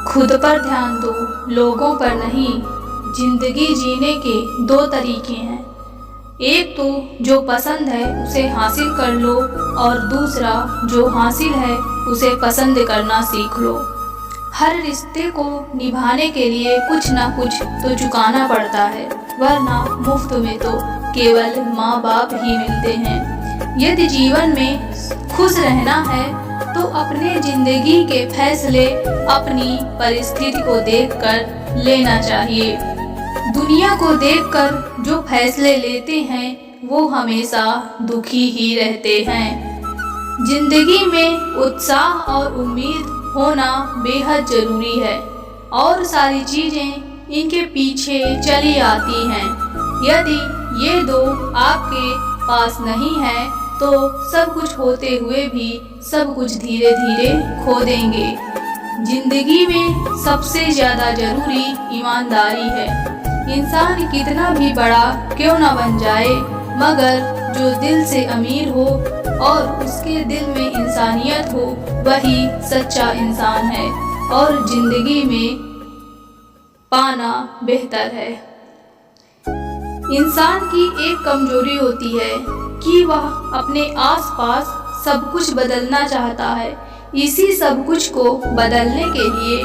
खुद पर ध्यान दो, लोगों पर नहीं। जिंदगी जीने के दो तरीके हैं, एक तो जो पसंद है उसे हासिल कर लो और दूसरा जो हासिल है उसे पसंद करना सीख लो। हर रिश्ते को निभाने के लिए कुछ ना कुछ तो चुकाना पड़ता है, वरना मुफ्त में तो केवल माँ बाप ही मिलते हैं। यदि जीवन में खुश रहना है तो अपने जिंदगी के फैसले अपनी परिस्थिति को देखकर लेना चाहिए। दुनिया को देखकर जो फैसले लेते हैं वो हमेशा दुखी ही रहते हैं। जिंदगी में उत्साह और उम्मीद होना बेहद जरूरी है और सारी चीजें इनके पीछे चली आती हैं। यदि ये दो आपके पास नहीं है तो सब कुछ होते हुए भी सब कुछ धीरे धीरे खो देंगे। जिंदगी में सबसे ज्यादा जरूरी ईमानदारी है। इंसान कितना भी बड़ा क्यों ना बन जाए, मगर जो दिल से अमीर हो और उसके दिल में इंसानियत हो वही सच्चा इंसान है और जिंदगी में पाना बेहतर है। इंसान की एक कमजोरी होती है कि वह अपने आसपास सब कुछ बदलना चाहता है। इसी सब कुछ को बदलने के लिए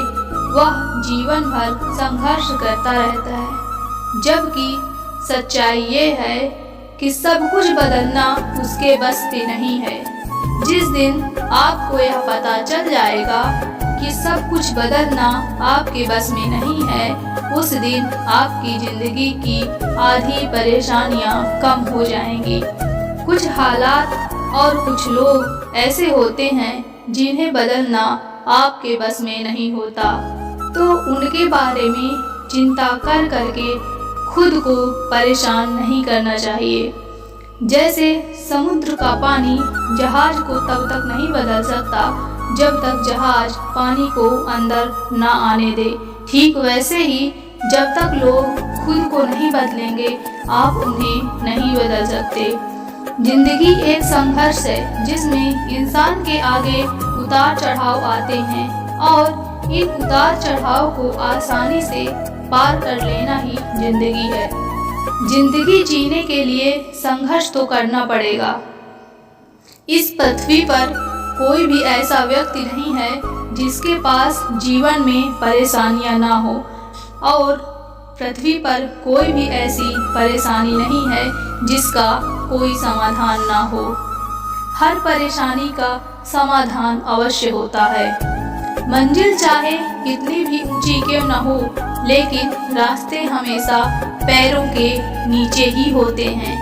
वह जीवन भर संघर्ष करता रहता है, जबकि सच्चाई ये है कि सब कुछ बदलना उसके बस में नहीं है। जिस दिन आपको यह पता चल जाएगा कि सब कुछ बदलना आपके बस में नहीं है, उस दिन आपकी जिंदगी की आधी परेशानियां कम हो जाएंगी। कुछ हालात और कुछ लोग ऐसे होते हैं जिन्हें बदलना आपके बस में नहीं होता, तो उनके बारे में चिंता कर करके खुद को परेशान नहीं करना चाहिए। जैसे समुद्र का पानी जहाज को तब तक नहीं बदल सकता जब तक जहाज पानी को अंदर ना आने दे, ठीक वैसे ही जब तक लोग खुद को नहीं बदलेंगे आप उन्हें नहीं बदल सकते। जिंदगी एक संघर्ष है जिसमें इंसान के आगे उतार चढ़ाव आते हैं और इन उतार चढ़ाव को आसानी से पार कर लेना ही जिंदगी है। जिंदगी जीने के लिए संघर्ष तो करना पड़ेगा। इस पृथ्वी पर कोई भी ऐसा व्यक्ति नहीं है जिसके पास जीवन में परेशानियां ना हो और पृथ्वी पर कोई भी ऐसी परेशानी नहीं है जिसका कोई समाधान ना हो। हर परेशानी का समाधान अवश्य होता है। मंजिल चाहे कितनी भी ऊंची क्यों ना हो, लेकिन रास्ते हमेशा पैरों के नीचे ही होते हैं।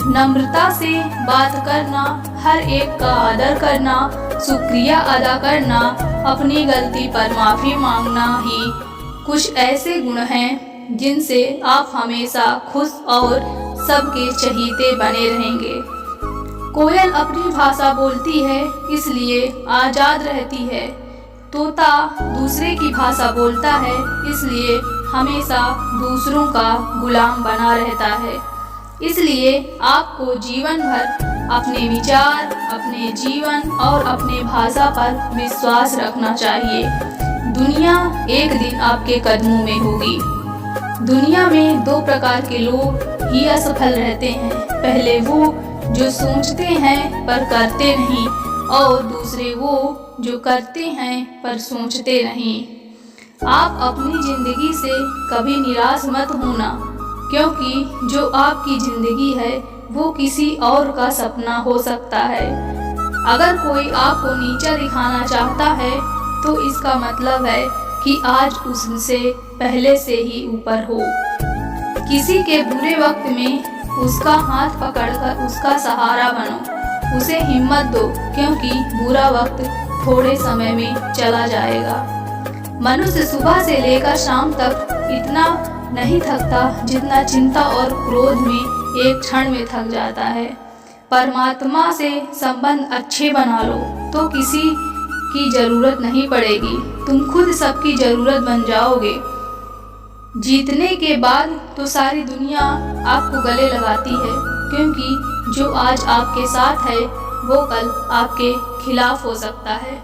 नम्रता से बात करना, हर एक का आदर करना, शुक्रिया अदा करना, अपनी गलती पर माफी मांगना ही कुछ ऐसे गुण हैं जिनसे आप हमेशा खुश और सबके चहीते बने रहेंगे। कोयल अपनी भाषा बोलती है इसलिए आजाद रहती है। तोता दूसरे की भाषा बोलता है इसलिए हमेशा दूसरों का गुलाम बना रहता है। इसलिए आपको जीवन भर अपने विचार, अपने जीवन और अपने भाषा पर विश्वास रखना चाहिए। दुनिया एक दिन आपके कदमों में होगी। दुनिया में दो प्रकार के लोग ही असफल रहते हैं, पहले वो जो सोचते हैं पर करते नहीं और दूसरे वो जो करते हैं पर सोचते नहीं। आप अपनी जिंदगी से कभी निराश मत होना, क्योंकि जो आपकी जिंदगी है वो किसी और का सपना हो सकता है। अगर कोई आपको नीचा दिखाना चाहता है तो इसका मतलब है कि आज उससे पहले से ही ऊपर हो। किसी के बुरे वक्त में उसका हाथ पकड़कर उसका सहारा बनो, उसे हिम्मत दो, क्योंकि बुरा वक्त थोड़े समय में चला जाएगा। मनुष्य सुबह से लेकर शाम तक इतना नहीं थकता जितना चिंता और क्रोध में एक क्षण में थक जाता है। परमात्मा से संबंध अच्छे बना लो तो किसी की जरूरत नहीं पड़ेगी, तुम खुद सबकी जरूरत बन जाओगे। जीतने के बाद तो सारी दुनिया आपको गले लगाती है, क्योंकि जो आज आपके साथ है वो कल आपके खिलाफ हो सकता है।